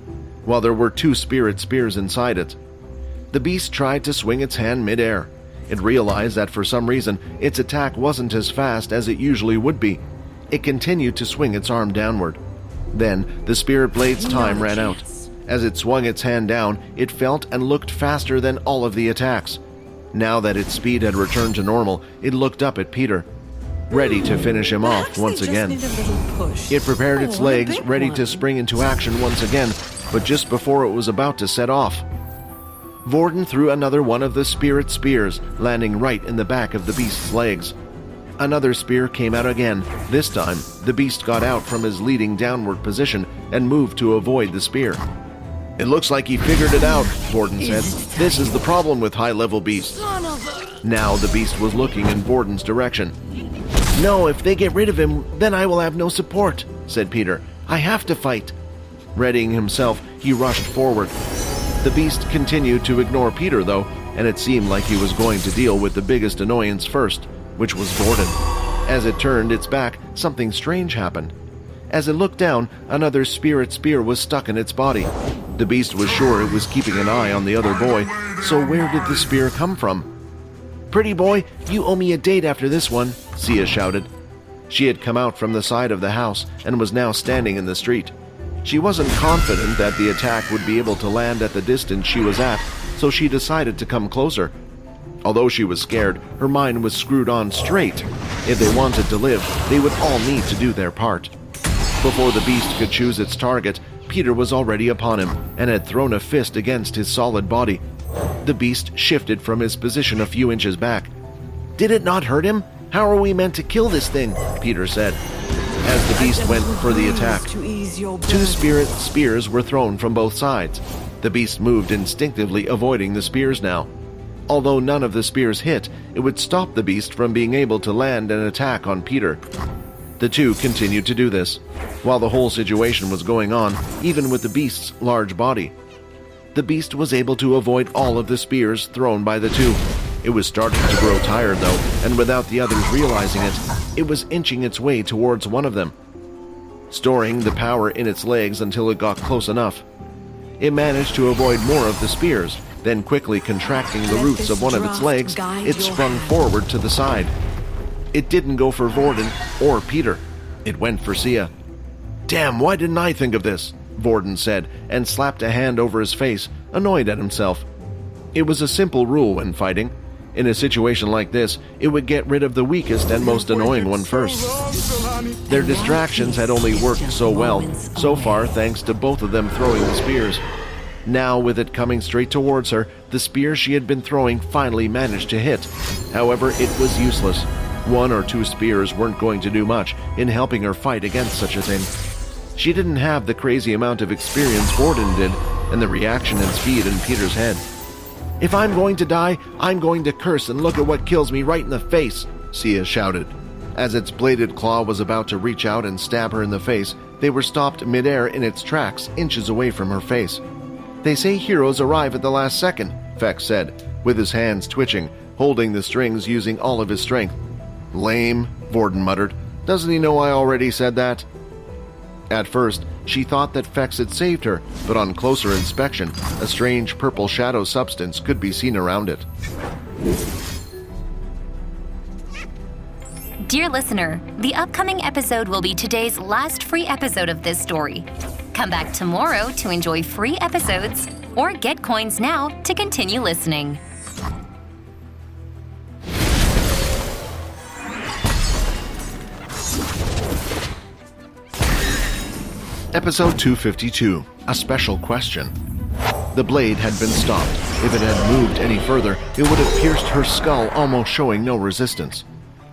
Speaker 1: while there were 2 spirit spears inside it. The beast tried to swing its hand mid-air. It realized that for some reason, its attack wasn't as fast as it usually would be. It continued to swing its arm downward. Then, the spirit blade's time ran out. As it swung its hand down, it felt and looked faster than all of the attacks. Now that its speed had returned to normal, it looked up at Peter, ready to finish him off once again. It prepared its legs, ready to spring into action once again, but just before it was about to set off, Vorden threw another one of the spirit spears, landing right in the back of the beast's legs. Another spear came out again. This time, the beast got out from his leading downward position and moved to avoid the spear. "It looks like he figured it out," Vorden said. "This is the problem with high-level beasts." Now the beast was looking in Vorden's direction. "No, if they get rid of him, then I will have no support," said Peter. "I have to fight." Readying himself, he rushed forward. The beast continued to ignore Peter, though, and it seemed like he was going to deal with the biggest annoyance first, which was Vorden. As it turned its back, something strange happened. As it looked down, another spirit spear was stuck in its body. The beast was sure it was keeping an eye on the other boy, so where did the spear come from? "Pretty boy, you owe me a date after this one," Sia shouted. She had come out from the side of the house and was now standing in the street. She wasn't confident that the attack would be able to land at the distance she was at, so she decided to come closer. Although she was scared, her mind was screwed on straight. If they wanted to live, they would all need to do their part. Before the beast could choose its target, Peter was already upon him and had thrown a fist against his solid body. The beast shifted from his position a few inches back. Did it not hurt him? How are we meant to kill this thing? Peter said, as the beast went for the attack. 2 spirit spears were thrown from both sides. The beast moved instinctively, avoiding the spears now. Although none of the spears hit, it would stop the beast from being able to land an attack on Peter. The two continued to do this, while the whole situation was going on, even with the beast's large body. The beast was able to avoid all of the spears thrown by the two. It was starting to grow tired, though, and without the others realizing it, it was inching its way towards one of them, storing the power in its legs until it got close enough. It managed to avoid more of the spears, then quickly contracting the roots of one of its legs, it sprung forward to the side. It didn't go for Vorden or Peter. It went for Sia. "Damn, why didn't I think of this?" Vorden said, and slapped a hand over his face, annoyed at himself. It was a simple rule when fighting. In a situation like this, it would get rid of the weakest and most annoying one first. Their distractions had only worked so well, so far thanks to both of them throwing the spears. Now, with it coming straight towards her, the spear she had been throwing finally managed to hit. However, it was useless. 1 or 2 spears weren't going to do much in helping her fight against such a thing. She didn't have the crazy amount of experience Vorden did, and the reaction and speed in Peter's head. "If I'm going to die, I'm going to curse and look at what kills me right in the face," Sia shouted. As its bladed claw was about to reach out and stab her in the face, they were stopped midair in its tracks, inches away from her face. "They say heroes arrive at the last second," Fex said, with his hands twitching, holding the strings using all of his strength. "Lame," Vorden muttered. "Doesn't he know I already said that?" At first, she thought that Fex had saved her, but on closer inspection, a strange purple shadow substance could be seen around it.
Speaker 2: Dear listener, the upcoming episode will be today's last free episode of this story. Come back tomorrow to enjoy free episodes, or get coins now to continue listening.
Speaker 1: Episode 252, A Special Question. The blade had been stopped. If it had moved any further, it would have pierced her skull, almost showing no resistance.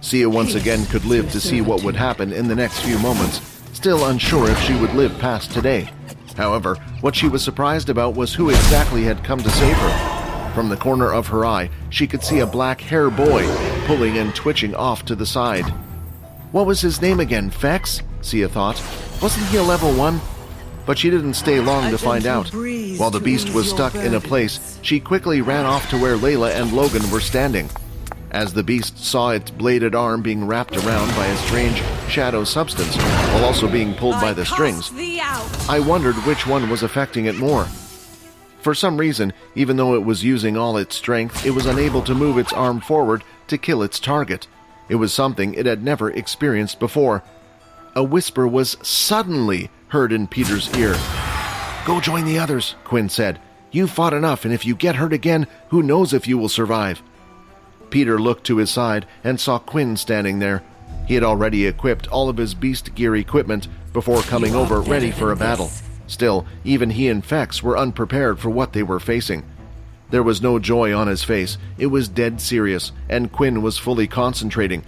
Speaker 1: Sia once again could live to see what would happen in the next few moments, still unsure if she would live past today. However, what she was surprised about was who exactly had come to save her. From the corner of her eye, she could see a black hair boy pulling and twitching off to the side. What was his name again, Fex? Sia thought. Wasn't he a level 1? But she didn't stay long to find out. While the beast was stuck in a place, she quickly ran off to where Layla and Logan were standing. As the beast saw its bladed arm being wrapped around by a strange shadow substance, while also being pulled by the strings, I wondered which one was affecting it more. For some reason, even though it was using all its strength, it was unable to move its arm forward to kill its target. It was something it had never experienced before. A whisper was suddenly heard in Peter's ear. "Go join the others," Quinn said. "You've fought enough, and if you get hurt again, who knows if you will survive." Peter looked to his side and saw Quinn standing there. He had already equipped all of his beast gear equipment before coming over ready for a battle. Still, even he and Fex were unprepared for what they were facing. There was no joy on his face. It was dead serious, and Quinn was fully concentrating.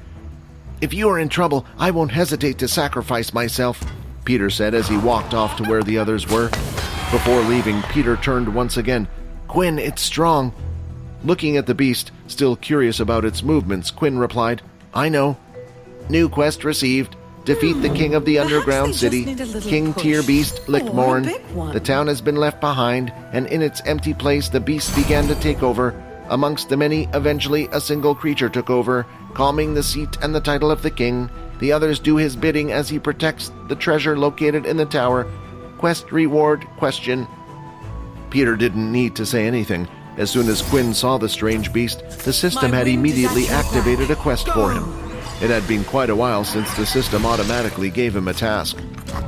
Speaker 1: "If you are in trouble, I won't hesitate to sacrifice myself," Peter said as he walked off to where the others were. Before leaving, Peter turned once again. "Quinn, it's strong." Looking at the beast, still curious about its movements, Quinn replied, "I know. New quest received. Defeat the king of the underground city, King Tyr Beast Lickmorn. The town has been left behind, and in its empty place the beast began to take over. Amongst the many, eventually a single creature took over, calming the seat and the title of the king. The others do his bidding as he protects the treasure located in the tower. Quest reward question." Peter didn't need to say anything. As soon as Quinn saw the strange beast, the system had immediately activated a quest for him. It had been quite a while since the system automatically gave him a task.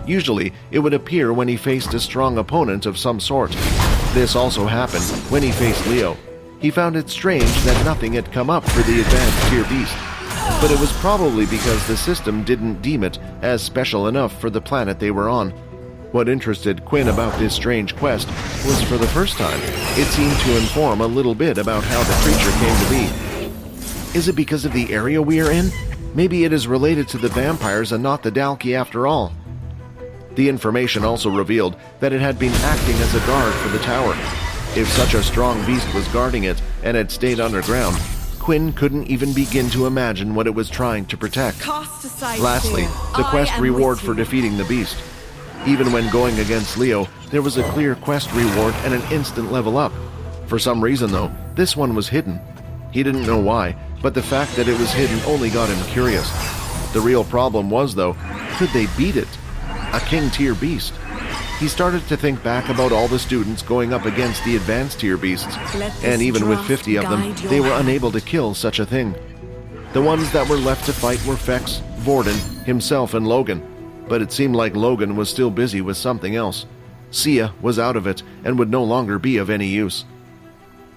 Speaker 1: Usually, it would appear when he faced a strong opponent of some sort. This also happened when he faced Leo. He found it strange that nothing had come up for the advanced tier beast, but it was probably because the system didn't deem it as special enough for the planet they were on. What interested Quinn about this strange quest was, for the first time, it seemed to inform a little bit about how the creature came to be. Is it because of the area we are in? Maybe it is related to the vampires and not the Dalki after all. The information also revealed that it had been acting as a guard for the tower. If such a strong beast was guarding it and had stayed underground, Quinn couldn't even begin to imagine what it was trying to protect. Lastly, the quest reward for defeating the beast. Even when going against Leo, there was a clear quest reward and an instant level up. For some reason though, this one was hidden. He didn't know why, but the fact that it was hidden only got him curious. The real problem was though, could they beat it? A king tier beast. He started to think back about all the students going up against the advanced tier beasts, and even with 50 of them, they were unable to kill such a thing. The ones that were left to fight were Fex, Vorden, himself, and Logan, but it seemed like Logan was still busy with something else. Sia was out of it and would no longer be of any use.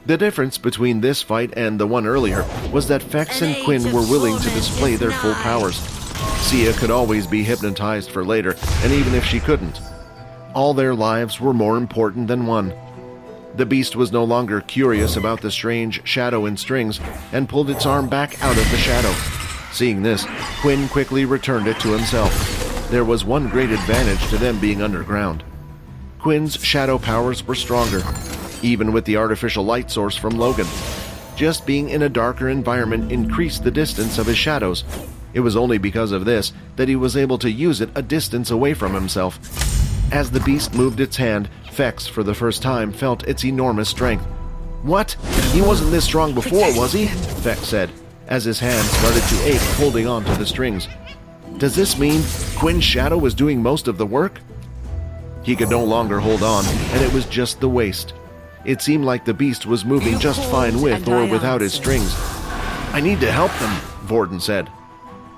Speaker 1: The difference between this fight and the one earlier was that Fex and Quinn were willing to display their full powers. Sia could always be hypnotized for later, and even if she couldn't, all their lives were more important than one. The beast was no longer curious about the strange shadow in strings and pulled its arm back out of the shadow. Seeing this, Quinn quickly returned it to himself. There was one great advantage to them being underground. Quinn's shadow powers were stronger, even with the artificial light source from Logan. Just being in a darker environment increased the distance of his shadows. It was only because of this that he was able to use it a distance away from himself. As the beast moved its hand, Fex, for the first time, felt its enormous strength. "What? He wasn't this strong before, was he?" Fex said, as his hand started to ache holding on to the strings. "Does this mean Quinn's shadow was doing most of the work?" He could no longer hold on, and it was just the waist. It seemed like the beast was moving just fine with or without his strings. "I need to help them," Vorden said.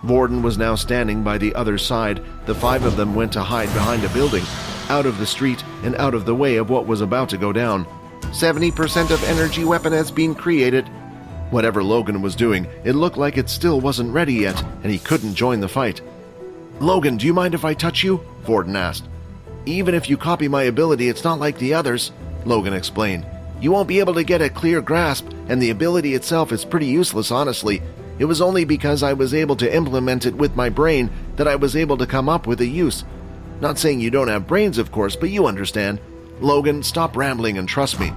Speaker 1: Vorden was now standing by the other side. The five of them went to hide behind a building, out of the street and out of the way of what was about to go down. 70% of energy weapon has been created. Whatever Logan was doing, it looked like it still wasn't ready yet, and he couldn't join the fight. "Logan, do you mind if I touch you?" Vorden asked. "Even if you copy my ability, it's not like the others," Logan explained. "You won't be able to get a clear grasp, and the ability itself is pretty useless, honestly. It was only because I was able to implement it with my brain that I was able to come up with a use. Not saying you don't have brains, of course, but you understand. Logan, stop rambling and trust me."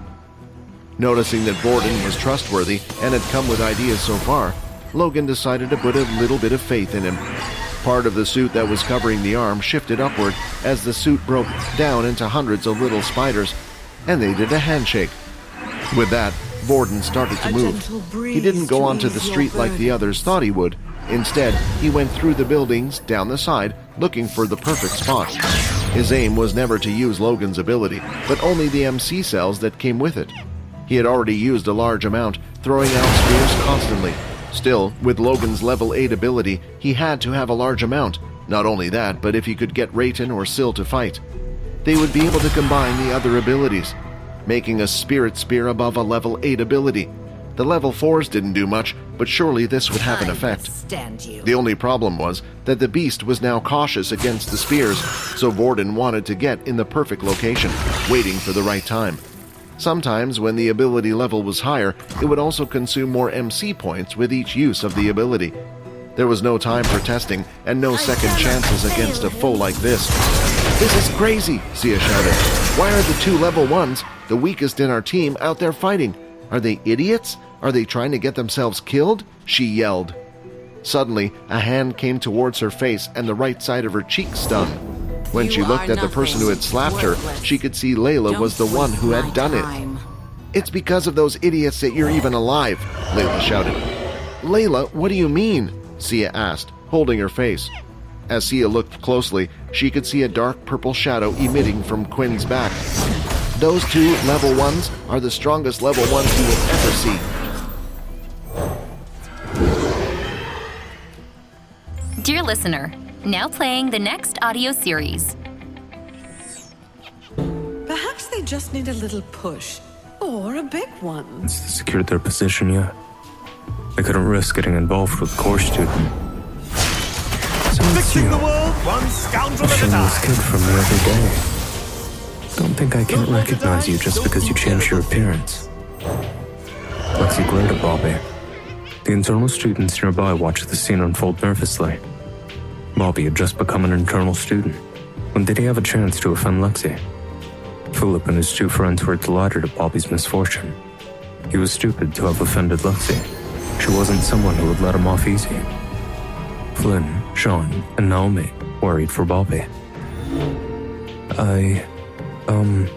Speaker 1: Noticing that Vorden was trustworthy and had come with ideas so far, Logan decided to put a little bit of faith in him. Part of the suit that was covering the arm shifted upward as the suit broke down into hundreds of little spiders, and they did a handshake. With that, Vorden started to move. He didn't go onto the street like the others thought he would. Instead, he went through the buildings, down the side, looking for the perfect spot. His aim was never to use Logan's ability, but only the MC cells that came with it. He had already used a large amount, throwing out spears constantly. Still, with Logan's level 8 ability, he had to have a large amount. Not only that, but if he could get Rayton or Syl to fight, they would be able to combine the other abilities, making a spirit spear above a level 8 ability. The level 4s didn't do much, but surely this would have an effect. The only problem was that the beast was now cautious against the spears, so Vorden wanted to get in the perfect location, waiting for the right time. Sometimes, when the ability level was higher, it would also consume more MC points with each use of the ability. There was no time for testing, and no second chances against a foe like this. "This is crazy," Sia shouted. "Why are the 2 level 1s, the weakest in our team, out there fighting? Are they idiots? Are they trying to get themselves killed?" she yelled. Suddenly, a hand came towards her face and the right side of her cheek stung. When she looked at the person who had slapped her, she could see Layla was the one who had done it. "It's because of those idiots that you're even alive," Layla shouted. "Layla, what do you mean?" Sia asked, holding her face. As Sia looked closely, she could see a dark purple shadow emitting from Quinn's back. "Those 2 level 1s are the strongest level 1s you will ever see."
Speaker 2: Dear listener, now playing the next audio series.
Speaker 4: Perhaps they just need a little push, or a big one.
Speaker 5: They secured their position yet? They couldn't risk getting involved with core student. So it's you.
Speaker 3: Fixing the world, one scoundrel at a
Speaker 5: Watching this
Speaker 3: time.
Speaker 5: kid from the other day. Don't think I can't recognize you just because you changed your appearance. Lexi Grota, Bobby. The internal students nearby watched the scene unfold nervously. Bobby had just become an internal student. When did he have a chance to offend Lexi? Philip and his 2 friends were delighted at Bobby's misfortune. He was stupid to have offended Lexi. She wasn't someone who would let him off easy. Flynn, Sean, and Naomi worried for Bobby. I know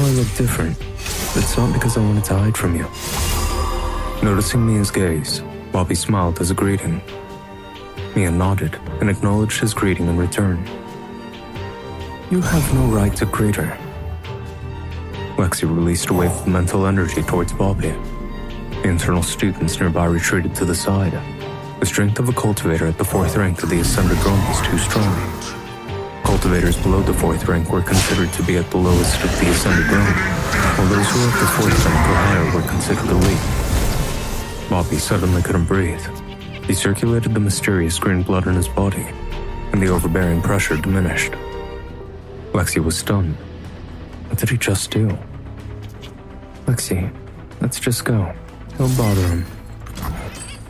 Speaker 5: I look different, but it's not because I wanted to hide from you. Noticing Mia's gaze, Bobby smiled as a greeting. Mia nodded and acknowledged his greeting in return. You have no right to greet her. Lexi released a wave of mental energy towards Bobby. The internal students nearby retreated to the side. The strength of a cultivator at the 4th rank of the Ascended Realm was too strong. Cultivators below the 4th rank were considered to be at the lowest of the Ascended Realm, while those who were at the 4th rank or higher were considered elite. Bobby suddenly couldn't breathe. He circulated the mysterious green blood in his body, and the overbearing pressure diminished. Lexi was stunned. What did he just do? Lexi, let's just go. Don't bother him.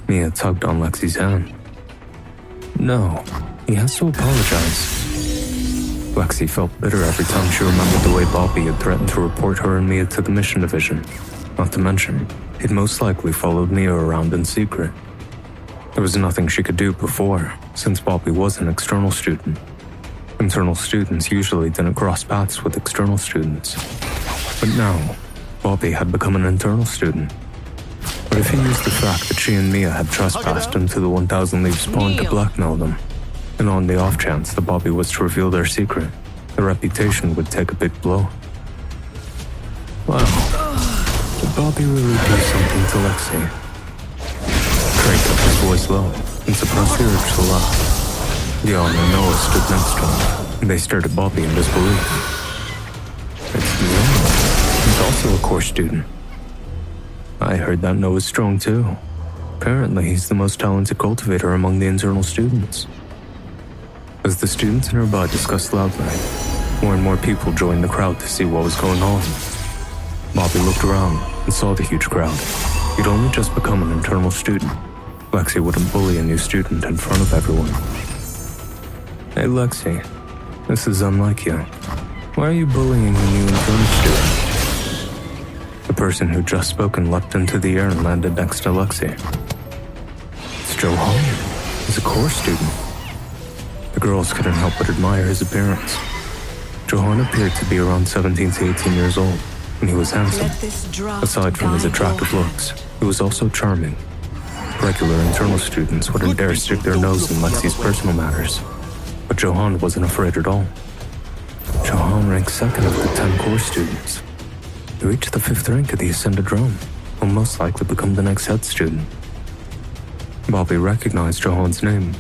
Speaker 5: Mia tugged on Lexi's hand. No, he has to apologize. Lexi felt bitter every time she remembered the way Bobby had threatened to report her and Mia to the mission division. Not to mention, he'd most likely followed Mia around in secret. There was nothing she could do before, since Bobby was an external student. Internal students usually didn't cross paths with external students. But now, Bobby had become an internal student. What if he used the fact that she and Mia had trespassed into the 1000 Leaves Pond to blackmail them? And on the off chance that Bobby was to reveal their secret, their reputation would take a big blow. Wow. Did Bobby really do something to Lexi? Craig kept his voice low and suppressed the urge to laugh. Dion and Noah stood next to him, and they stared at Bobby in disbelief. It's Noah. He's also a core student. I heard that Noah's strong too. Apparently, he's the most talented cultivator among the internal students. As the students nearby discussed loudly, more and more people joined the crowd to see what was going on. Bobby looked around and saw the huge crowd. He'd only just become an internal student. Lexi wouldn't bully a new student in front of everyone. Hey Lexi, this is unlike you. Why are you bullying a new internal student? The person who'd just spoken leapt into the air and landed next to Lexi. It's Johan. He's a core student. The girls couldn't help but admire his appearance. Johan appeared to be around 17 to 18 years old, and he was handsome. Aside from his attractive looks, he was also charming. Regular internal students wouldn't dare stick their nose in Lexi's personal matters, but Johan wasn't afraid at all. Johan ranked 2nd of the 10 core students. He reached the 5th rank of the Ascended Realm, will most likely become the next head student. Bobby recognized Johan's name.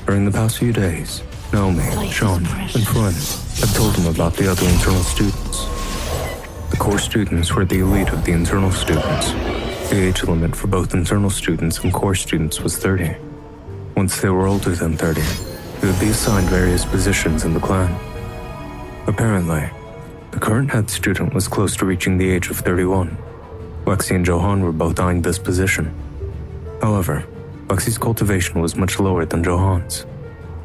Speaker 5: During the past few days, Naomi, Sean, and Flynn had told him about the other internal students. The core students were the elite of the internal students. The age limit for both internal students and core students was 30. Once they were older than 30, they would be assigned various positions in the clan. Apparently, the current head student was close to reaching the age of 31. Lexi and Johan were both eyeing this position. However, Lexi's cultivation was much lower than Johan's.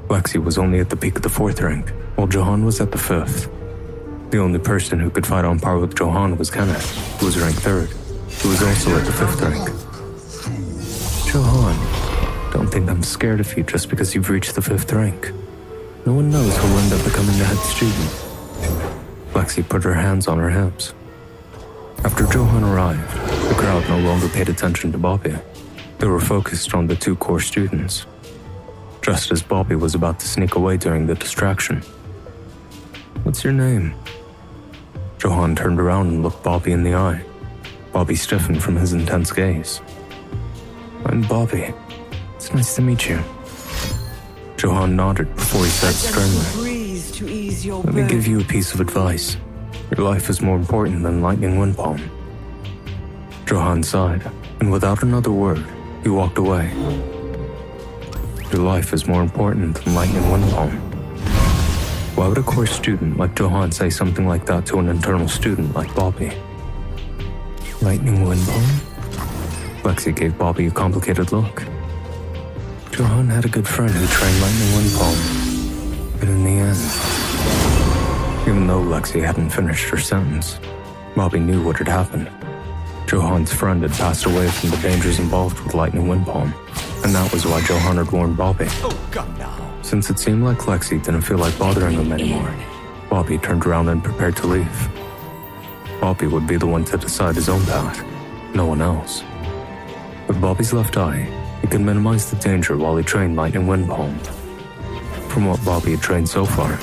Speaker 5: Lexi was only at the peak of the 4th rank, while Johan was at the 5th. The only person who could fight on par with Johan was Kenneth, who was ranked 3rd, who was also at the 5th rank. Johan, don't think I'm scared of you just because you've reached the 5th rank. No one knows who'll end up becoming the head student. Lexi put her hands on her hips. After Johan arrived, the crowd no longer paid attention to Bobby. They were focused on the 2 core students. Just as Bobby was about to sneak away during the distraction. What's your name? Johan turned around and looked Bobby in the eye. Bobby stiffened from his intense gaze. I'm Bobby. It's nice to meet you. Johan nodded before he said sternly, Let me give you a piece of advice. Your life is more important than lightning windpalm. Johan sighed, and without another word, he walked away. Your life is more important than lightning windpalm. Why would a core student like Johan say something like that to an internal student like Bobby? Lightning windpalm? Lexi gave Bobby a complicated look. Johan had a good friend who trained Lightning Wind Palm, and in the end, even though Lexi hadn't finished her sentence, Bobby knew what had happened. Johan's friend had passed away from the dangers involved with Lightning Wind Palm, and that was why Johan had warned Bobby.
Speaker 3: Oh, come now.
Speaker 5: Since it seemed like Lexi didn't feel like bothering him anymore, Bobby turned around and prepared to leave. Bobby would be the one to decide his own path, no one else. With Bobby's left eye, he could minimize the danger while he trained Lightning Wind Palm. From what Bobby had trained so far,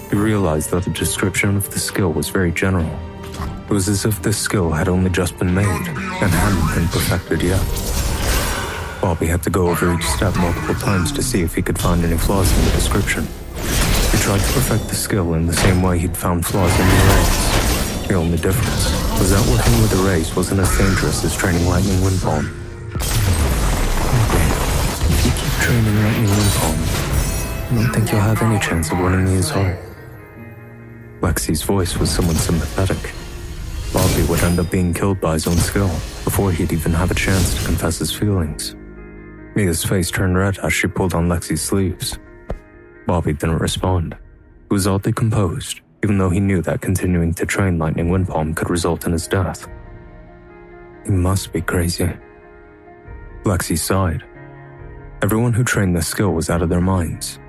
Speaker 5: he realized that the description of the skill was very general. It was as if this skill had only just been made and hadn't been perfected yet. Bobby had to go over each step multiple times to see if he could find any flaws in the description. He tried to perfect the skill in the same way he'd found flaws in the arrays. The only difference was that working with arrays wasn't as dangerous as training Lightning Wind Palm. If you keep training Lightning Wind Palm, I don't think you'll have any chance of winning me his heart. Lexi's voice was somewhat sympathetic. Bobby would end up being killed by his own skill before he'd even have a chance to confess his feelings. Mia's face turned red as she pulled on Lexi's sleeves. Bobby didn't respond. He was oddly composed, even though he knew that continuing to train Lightning Wind Palm could result in his death. He must be crazy. Lexi sighed. Everyone who trained this skill was out of their minds.